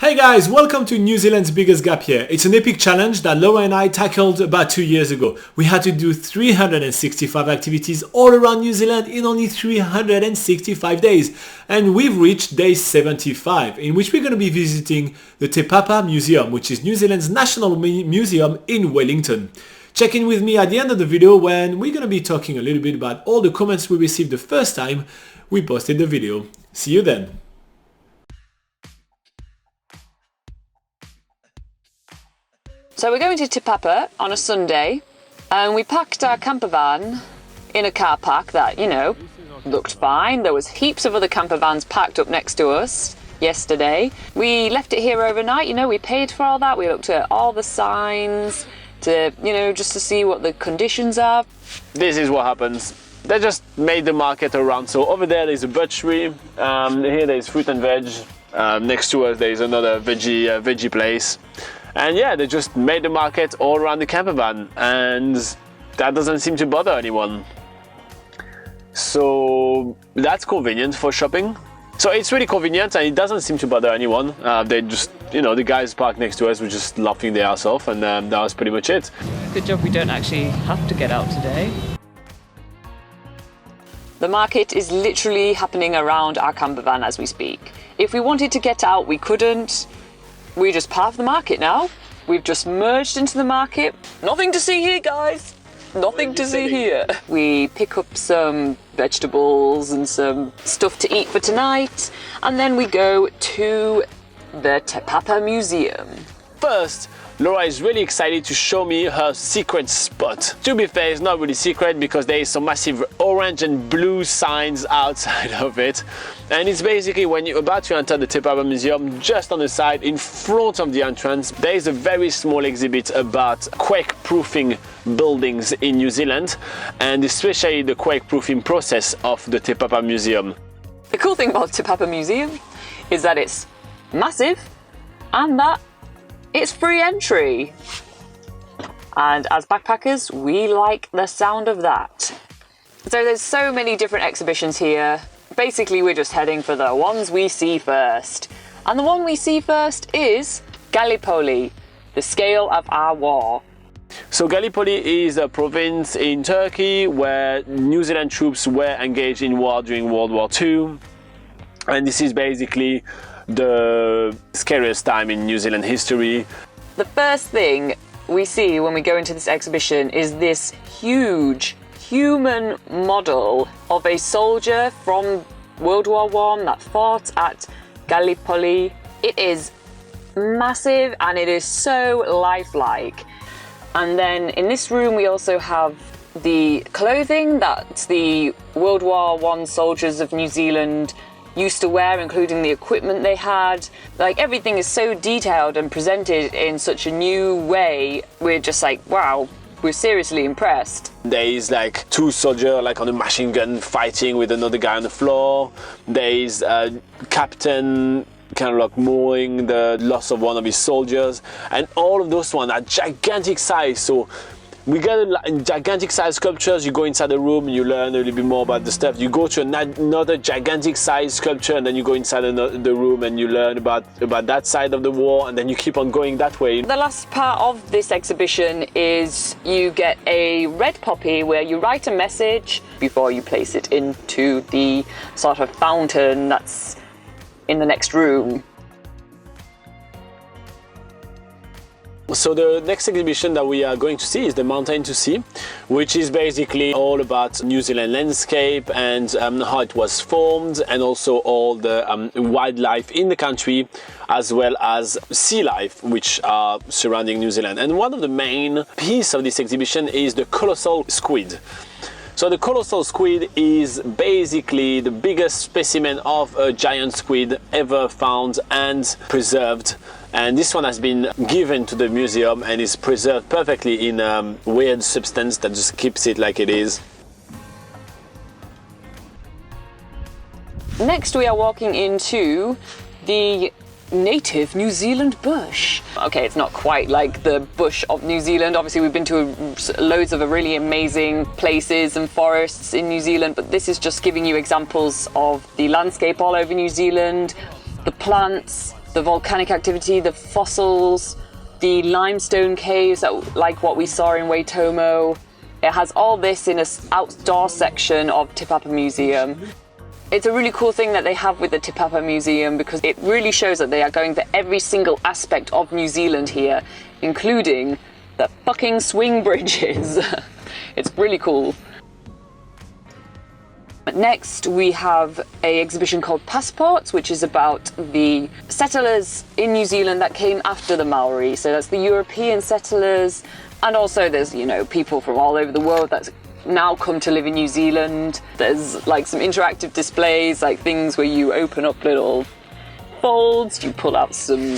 Hey guys, welcome to New Zealand's biggest gap year. It's an epic challenge that Laura and I tackled about 2 years ago. We had to do 365 activities all around New Zealand in only 365 days. And we've reached day 75, in which we're going to be visiting the Te Papa Museum, which is New Zealand's national museum in Wellington. Check in with me at the end of the video when we're going to be talking a little bit about all the comments we received the first time we posted the video. See you then. So we're going to Te Papa on a Sunday, and we packed our camper van in a car park that, looked fine. There was heaps of other camper vans packed up next to us yesterday. We left it here overnight, we paid for all that. We looked at all the signs to, just to see what the conditions are. This is what happens. They just made the market around. So over there there's a butchery, here there's fruit and veg. Next to us there's another veggie place. And yeah, they just made the market all around the camper van, and that doesn't seem to bother anyone. So that's convenient for shopping. So it's really convenient and it doesn't seem to bother anyone. They just, the guys parked next to us were just laughing their ass off, and that was pretty much it. Good job we don't actually have to get out today. The market is literally happening around our camper van as we speak. If we wanted to get out, we couldn't. We just part of the market now. We've just merged into the market. Nothing to see here, guys. Nothing to see here. We pick up some vegetables and some stuff to eat for tonight, and then we go to the Te Papa Museum. First, Laura is really excited to show me her secret spot. To be fair, it's not really secret because there is some massive orange and blue signs outside of it. And it's basically when you're about to enter the Te Papa Museum, just on the side in front of the entrance, there is a very small exhibit about quake-proofing buildings in New Zealand, and especially the quake-proofing process of the Te Papa Museum. The cool thing about Te Papa Museum is that it's massive and that it's free entry. And as backpackers, we like the sound of that. So there's so many different exhibitions here. Basically, we're just heading for the ones we see first. And the one we see first is Gallipoli, the scale of our war. So Gallipoli is a province in Turkey where New Zealand troops were engaged in war during World War II. And this is basically the scariest time in New Zealand history. The first thing we see when we go into this exhibition is this huge human model of a soldier from World War I that fought at Gallipoli. It is massive and it is so lifelike. And then in this room we also have the clothing that the World War I soldiers of New Zealand used to wear, including the equipment they had. Like, everything is so detailed and presented in such a new way. We're just like, wow, we're seriously impressed. There is like two soldiers like on a machine gun fighting with another guy on the floor. There is a captain kind of like mourning the loss of one of his soldiers, and all of those ones are gigantic size. So we get gigantic size sculptures. You go inside the room and you learn a little bit more about the stuff. You go to another gigantic size sculpture, and then you go inside the room and you learn about that side of the war, and then you keep on going that way. The last part of this exhibition is you get a red poppy where you write a message before you place it into the sort of fountain that's in the next room. So the next exhibition that we are going to see is the Mountain to See, which is basically all about New Zealand landscape and how it was formed, and also all the wildlife in the country, as well as sea life which are surrounding New Zealand. And one of the main pieces of this exhibition is the Colossal Squid. So the Colossal Squid is basically the biggest specimen of a giant squid ever found and preserved. And this one has been given to the museum and is preserved perfectly in a weird substance that just keeps it like it is. Next we are walking into the native New Zealand bush. Okay, it's not quite like the bush of New Zealand. Obviously we've been to loads of really amazing places and forests in New Zealand, but this is just giving you examples of the landscape all over New Zealand, the plants, the volcanic activity, the fossils, the limestone caves, like what we saw in Waitomo. It has all this in an outdoor section of Te Papa Museum. It's a really cool thing that they have with the Te Papa Museum because it really shows that they are going for every single aspect of New Zealand here, including the fucking swing bridges. It's really cool. Next, we have an exhibition called Passports, which is about the settlers in New Zealand that came after the Maori. So that's the European settlers, and also there's, you know, people from all over the world that's now come to live in New Zealand. There's like some interactive displays, like things where you open up little folds, you pull out some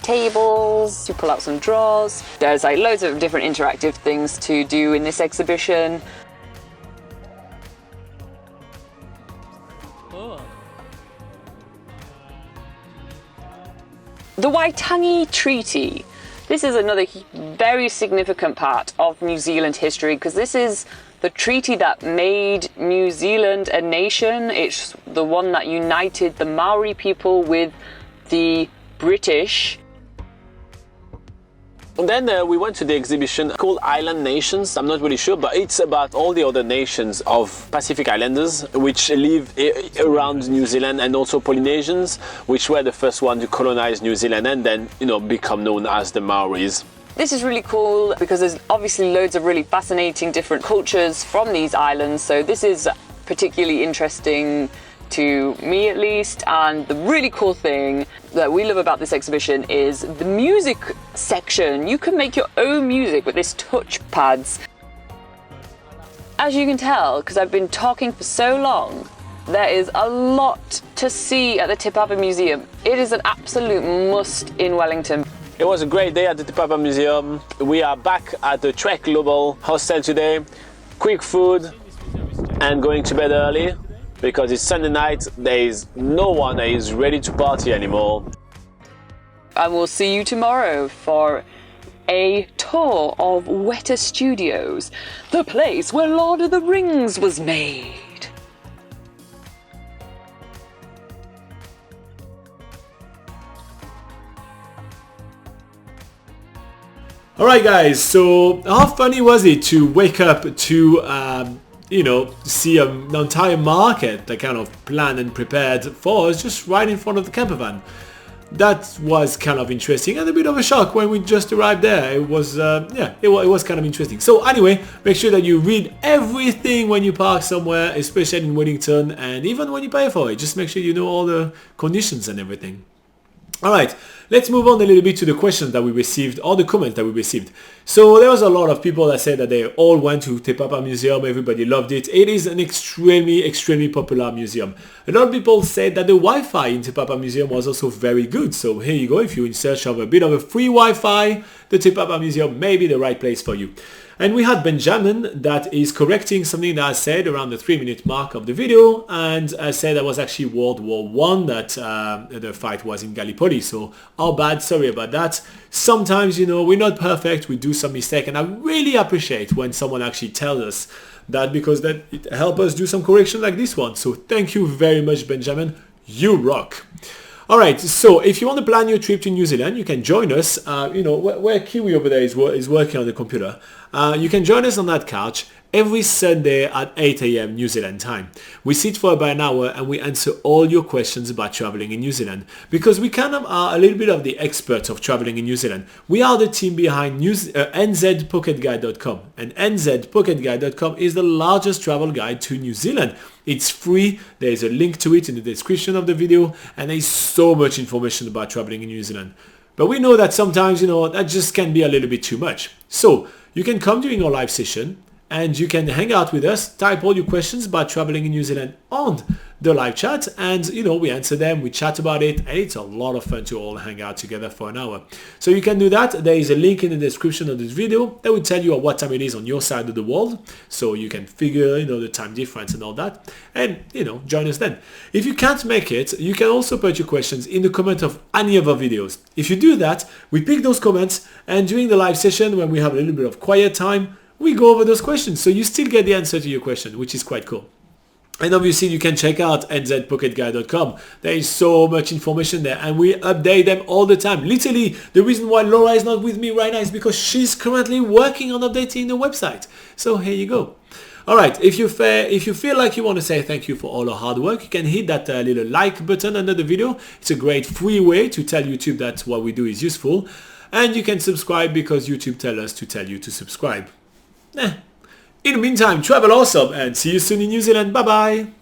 tables, you pull out some drawers. There's like loads of different interactive things to do in this exhibition. The Waitangi Treaty. This is another very significant part of New Zealand history because this is the treaty that made New Zealand a nation. It's the one that united the Maori people with the British. And then we went to the exhibition called Island Nations. I'm not really sure, but it's about all the other nations of Pacific Islanders which live around New Zealand, and also Polynesians, which were the first one to colonize New Zealand and then, you know, become known as the Maoris. This is really cool because there's obviously loads of really fascinating different cultures from these islands. So this is particularly interesting to me at least, and the really cool thing that we love about this exhibition is the music section. You can make your own music with this touchpads. As you can tell, because I've been talking for so long, there is a lot to see at the Te Papa Museum. It is an absolute must in Wellington. It was a great day at the Te Papa Museum. We are back at the Trek Global Hostel today. Quick food and going to bed early, because it's Sunday night, there is no one that is ready to party anymore. And we'll see you tomorrow for a tour of Weta Studios, the place where Lord of the Rings was made. Alright guys, so how funny was it to wake up to you know, see an entire market that kind of planned and prepared for us just right in front of the camper van. That was kind of interesting and a bit of a shock when we just arrived there. It was, yeah, it was kind of interesting. So anyway, make sure that you read everything when you park somewhere, especially in Wellington, and even when you pay for it. Just make sure you know all the conditions and everything. Alright, let's move on a little bit to the questions that we received, or the comments that we received. So there was a lot of people that said that they all went to Te Papa Museum, everybody loved it. It is an extremely popular museum. A lot of people said that the Wi-Fi in Te Papa Museum was also very good. So here you go, if you're in search of a bit of a free Wi-Fi, the Te Papa Museum may be the right place for you. And we had Benjamin that is correcting something that I said around the 3-minute mark of the video, and I said that was actually World War I that the fight was in Gallipoli. So our bad, sorry about that. Sometimes, you know, we're not perfect, we do some mistake, and I really appreciate when someone actually tells us that, because that it helps us do some correction like this one. So thank you very much, Benjamin. You rock. Alright, so if you want to plan your trip to New Zealand, you can join us, you know, where Kiwi over there is working on the computer. You can join us on that couch every Sunday at 8 AM New Zealand time. We sit for about an hour and we answer all your questions about traveling in New Zealand, because we kind of are a little bit of the experts of traveling in New Zealand. We are the team behind NZPocketGuide.com, and NZPocketGuide.com is the largest travel guide to New Zealand. It's free, there is a link to it in the description of the video, and there is so much information about traveling in New Zealand. But we know that sometimes, you know, that just can be a little bit too much. So you can come during our live session and you can hang out with us, type all your questions about traveling in New Zealand on the live chat, and you know, we answer them, we chat about it, and it's a lot of fun to all hang out together for an hour. So you can do that. There is a link in the description of this video that will tell you at what time it is on your side of the world, so you can figure, you know, the time difference and all that, and you know, join us then. If you can't make it, you can also put your questions in the comment of any of our videos. If you do that, we pick those comments, and during the live session, when we have a little bit of quiet time, we go over those questions, so you still get the answer to your question, which is quite cool. And obviously you can check out nzpocketguide.com. There is so much information there and we update them all the time. Literally, the reason why Laura is not with me right now is because she's currently working on updating the website. So here you go. Alright, if you feel like you want to say thank you for all our hard work, you can hit that little like button under the video. It's a great free way to tell YouTube that what we do is useful. And you can subscribe because YouTube tells us to tell you to subscribe. In the meantime, travel awesome and see you soon in New Zealand. Bye bye.